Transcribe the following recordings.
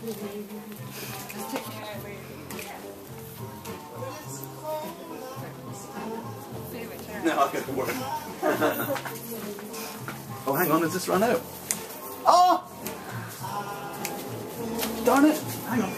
Just take me away. No, I'll go to work. Oh, hang on, has this run out? Oh! Darn it! Hang on.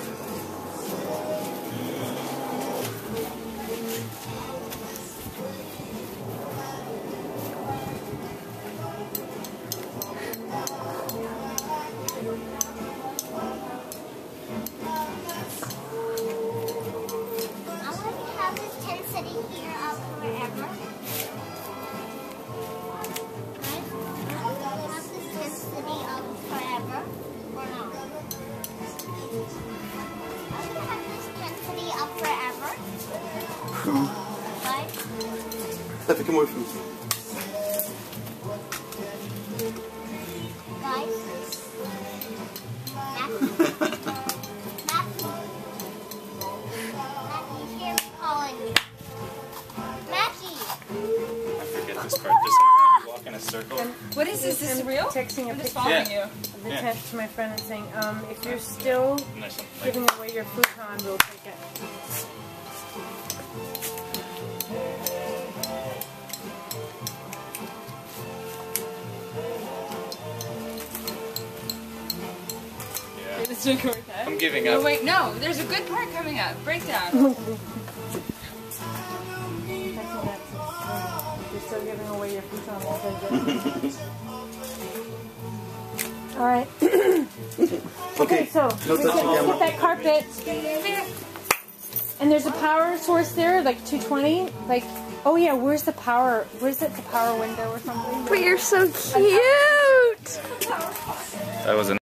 Let me come away from you. Guys. Matthew, hear me calling you. Matthew. I forget this part. Just like when you walk in a circle. What is this? Is this real? Texting a I'm just picture following Yeah. you. of the tent to my friend and saying, if you're still Nice one. giving away your futon, we'll take it. Yeah. Wait, this didn't work out. I'm giving Oh up. wait, no. There's a good part coming up. Breakdown. You're still giving away your futon, we'll take it. Alright. Okay, so No we touching get camera. that carpet. And there's a power source there, like 220. Like, oh yeah, where's the power? Where's it? The power window or something? But you're so cute! That was a